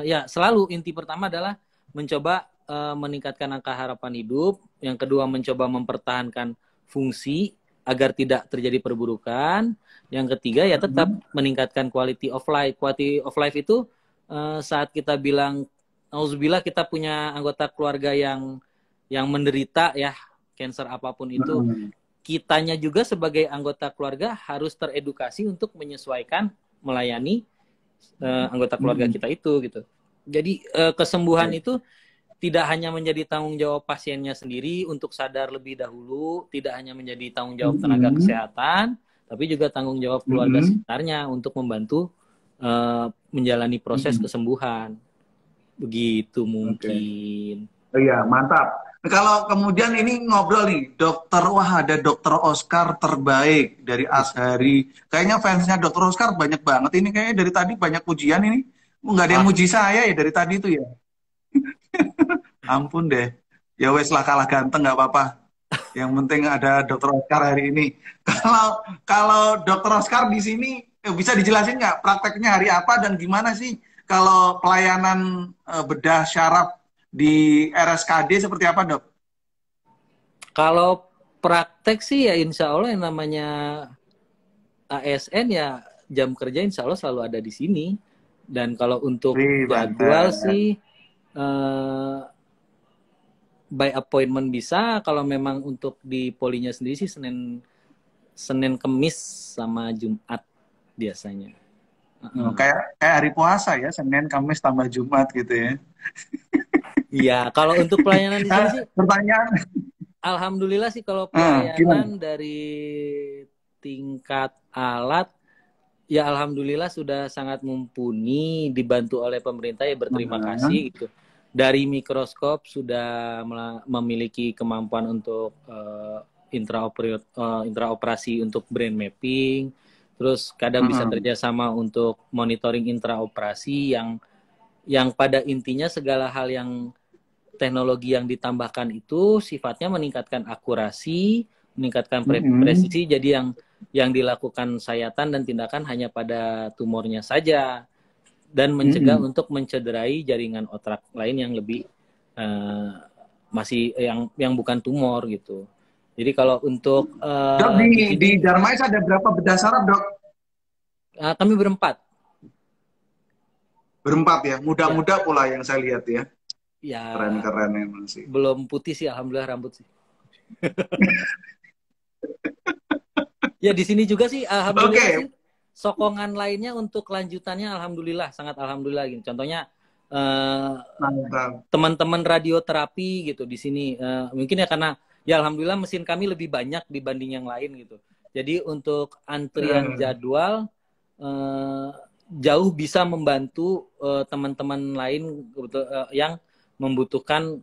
ya selalu inti pertama adalah mencoba meningkatkan angka harapan hidup, yang kedua mencoba mempertahankan fungsi agar tidak terjadi perburukan, yang ketiga ya tetap meningkatkan quality of life. Quality of life itu saat kita bilang, auzubillah kita punya anggota keluarga yang menderita ya cancer apapun itu, kitanya juga sebagai anggota keluarga harus teredukasi untuk menyesuaikan melayani anggota keluarga kita itu gitu. Jadi kesembuhan itu tidak hanya menjadi tanggung jawab pasiennya sendiri untuk sadar lebih dahulu, tidak hanya menjadi tanggung jawab tenaga kesehatan, tapi juga tanggung jawab keluarga sekitarnya untuk membantu menjalani proses kesembuhan. Begitu mungkin. Iya, mantap. Kalau kemudian ini ngobrol nih, dokter, wah ada dokter Oscar terbaik dari Azhari. Kayaknya fansnya dokter Oscar banyak banget. Ini kayaknya dari tadi banyak pujian ini. Nggak ada yang muji saya ya dari tadi itu ya. Ampun deh. Ya wes lah kalah ganteng nggak apa-apa. Yang penting ada dokter Oscar hari ini. Kalau dokter Oscar di sini bisa dijelasin nggak prakteknya hari apa dan gimana sih kalau pelayanan bedah syaraf di RSKD seperti apa dok? Kalau praktek sih ya insya Allah yang namanya ASN ya jam kerja insya Allah selalu ada di sini. Dan kalau untuk jadwal sih by appointment bisa. Kalau memang untuk di polinya sendiri sih Senin Kemis sama Jumat biasanya. Kayak hari puasa ya, Senin Kamis tambah Jumat gitu ya. Iya, kalau untuk pelayanan di sini sih pertanyaan. Alhamdulillah sih kalau pelayanan dari tingkat alat ya alhamdulillah sudah sangat mumpuni, dibantu oleh pemerintah ya berterima kasih gitu. Dari mikroskop sudah memiliki kemampuan untuk intraoperasi untuk brain mapping. Terus kadang bisa kerjasama untuk monitoring intraoperasi yang pada intinya segala hal yang teknologi yang ditambahkan itu sifatnya meningkatkan akurasi, meningkatkan presisi. Jadi yang dilakukan sayatan dan tindakan hanya pada tumornya saja dan mencegah untuk mencederai jaringan otak lain yang lebih masih yang bukan tumor gitu. Jadi kalau untuk dok, di Darmais ada berapa bedah saraf dok? Kami berempat. Berempat ya, muda-muda pula yang saya lihat ya. Ya, keren-keren emang sih. Belum putih sih, alhamdulillah rambut sih. Ya di sini juga sih, alhamdulillah sih. Sokongan lainnya untuk lanjutannya, alhamdulillah, sangat alhamdulillah. Gitu. Contohnya teman-teman radioterapi gitu di sini, mungkin ya karena ya alhamdulillah mesin kami lebih banyak dibanding yang lain gitu. Jadi untuk antrian jadwal jauh bisa membantu teman-teman lain yang membutuhkan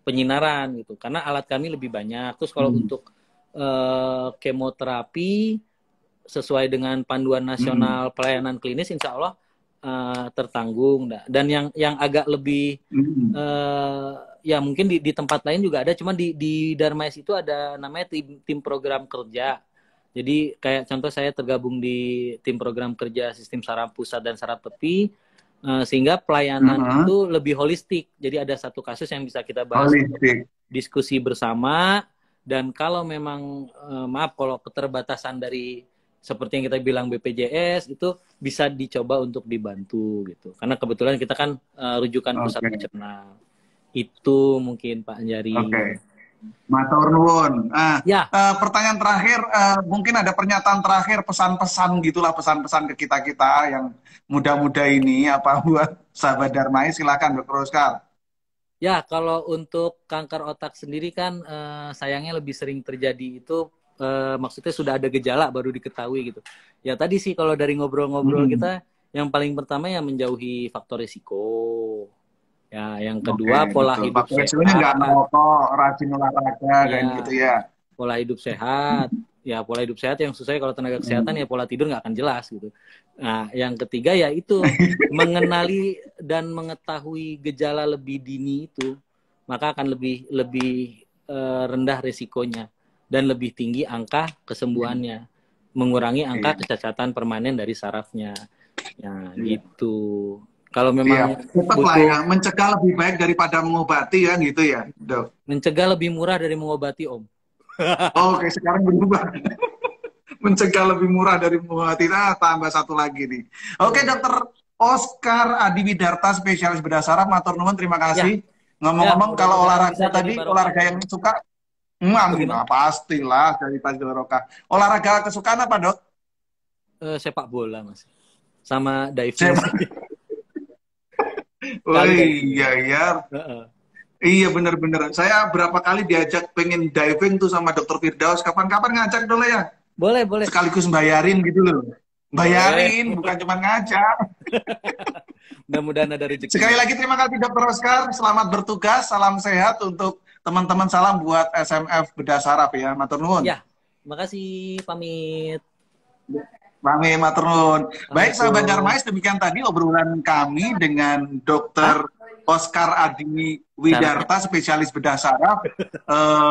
penyinaran gitu karena alat kami lebih banyak. Terus kalau untuk kemoterapi sesuai dengan panduan nasional pelayanan klinis insya Allah tertanggung. Dan yang agak lebih ya mungkin di tempat lain juga ada, cuman di Darmais itu ada namanya tim program kerja. Jadi kayak contoh saya tergabung di tim program kerja sistem saraf pusat dan saraf tepi, sehingga pelayanan itu lebih holistik. Jadi ada satu kasus yang bisa kita bahas, diskusi bersama, dan kalau memang maaf kalau keterbatasan dari seperti yang kita bilang BPJS itu bisa dicoba untuk dibantu gitu. Karena kebetulan kita kan rujukan pusat nasional. Itu mungkin Pak Anjari. Matur nuwun. Pertanyaan terakhir, mungkin ada pernyataan terakhir, pesan-pesan gitulah, pesan-pesan ke kita-kita yang muda-muda ini, apa buat sahabat Darmais, silakan Dr. Oscar. Ya, kalau untuk kanker otak sendiri kan sayangnya lebih sering terjadi itu, maksudnya sudah ada gejala baru diketahui gitu. Ya tadi sih kalau dari ngobrol-ngobrol kita, yang paling pertama ya menjauhi faktor risiko. Ya, yang Oke, kedua pola betul. hidup Faktor resikonya nggak sehat. merokok, rajin olahraga, kayak gitu Ya, ya. pola hidup sehat. Ya, pola hidup sehat yang susah kalau tenaga kesehatan Hmm. ya pola tidur nggak akan jelas gitu. Nah, yang ketiga ya itu mengenali dan mengetahui gejala lebih dini itu, maka akan lebih lebih rendah risikonya dan lebih tinggi angka kesembuhannya, mengurangi Iya, angka kecacatan permanen dari sarafnya. Ya, iya. gitu. Kalau Iya, memang tetap lah ya, butuh mencegah lebih baik daripada mengobati kan gitu ya, dok. mencegah lebih murah dari mengobati, Om. Oke, sekarang berubah. Mencegah lebih murah dari mengobati. Nah, tambah satu lagi nih. Oke, Iya. dokter Oscar Adi Widarta, spesialis bedah saraf. Matur nuwun, terima Ya, kasih. ya, Ngomong-ngomong, kalau mudah-mudahan bisa olahraga jadi tadi, barokah olahraga buat yang Om. suka, amin, Bagaimana? pastilah dari Pak Joroka. Olahraga kesukaan apa, dok? Sepak bola, Mas. Sama diving Saya, sih. oh Sekali iya, diving. iya. Heeh. Iya bener-bener. Saya berapa kali diajak pengen diving tuh sama Dokter Firdaus. Kapan-kapan ngajak dulu ya. Boleh, boleh. Sekaligus bayarin gitu loh. Boleh. Bayarin, bukan cuma ngajak. Mudah-mudahan ada Sekali rezekinya. lagi terima kasih Dokter Oscar. Selamat bertugas. Salam sehat untuk teman-teman. Salam buat SMF Bedah Saraf ya. Matur nuwun. Ya, makasih. Pamit. Mami matur nuwun. Baik sahabat Assalamualaikum. Darmais, demikian tadi obrolan kami dengan Hah? Dokter Oscar Adi Syaratnya? Widarta, spesialis bedah saraf.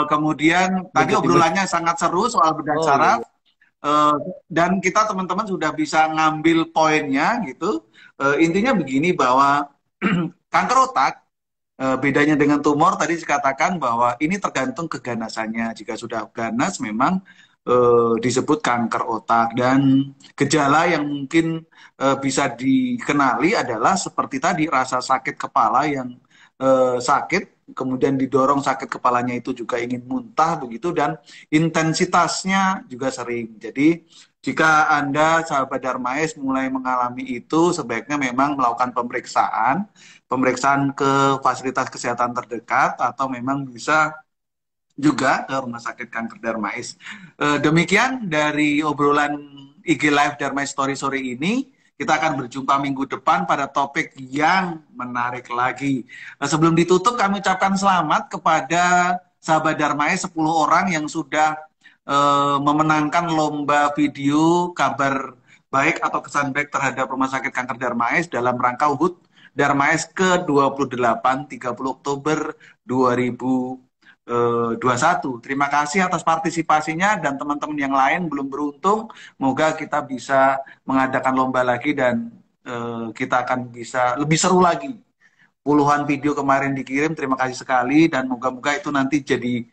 Kemudian tadi Ribet-ribet. obrolannya sangat seru soal bedah Oh iya, saraf. iya. Dan kita teman-teman sudah bisa ngambil poinnya gitu. Intinya begini bahwa kanker otak bedanya dengan tumor tadi dikatakan bahwa ini tergantung keganasannya. Jika sudah ganas memang disebut kanker otak dan gejala yang mungkin bisa dikenali adalah seperti tadi rasa sakit kepala yang sakit kemudian didorong sakit kepalanya itu juga ingin muntah begitu dan intensitasnya juga sering. Jadi jika Anda sahabat Darmais mulai mengalami itu sebaiknya memang melakukan pemeriksaan ke fasilitas kesehatan terdekat atau memang bisa juga ke Rumah Sakit Kanker Darmais. Demikian dari obrolan IG Live Darmais Story sore ini. Kita akan berjumpa minggu depan pada topik yang menarik lagi. Sebelum ditutup, kami ucapkan selamat kepada sahabat Darmais 10 orang yang sudah memenangkan lomba video kabar baik atau kesan baik terhadap Rumah Sakit Kanker Darmais dalam rangka HUT Darmais ke-28 30 Oktober 2021. Terima kasih atas partisipasinya dan teman-teman yang lain belum beruntung. Moga kita bisa mengadakan lomba lagi dan kita akan bisa lebih seru lagi. Puluhan video kemarin dikirim, terima kasih sekali dan moga-moga itu nanti jadi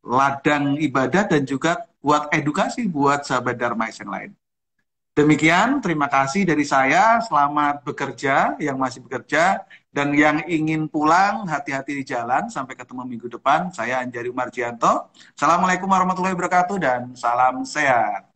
ladang ibadah dan juga buat edukasi buat sahabat Darmais yang lain. Demikian, terima kasih dari saya. Selamat bekerja yang masih bekerja dan yang ingin pulang hati-hati di jalan. Sampai ketemu minggu depan. Saya Anjari Marjianto. Assalamualaikum warahmatullahi wabarakatuh dan salam sehat.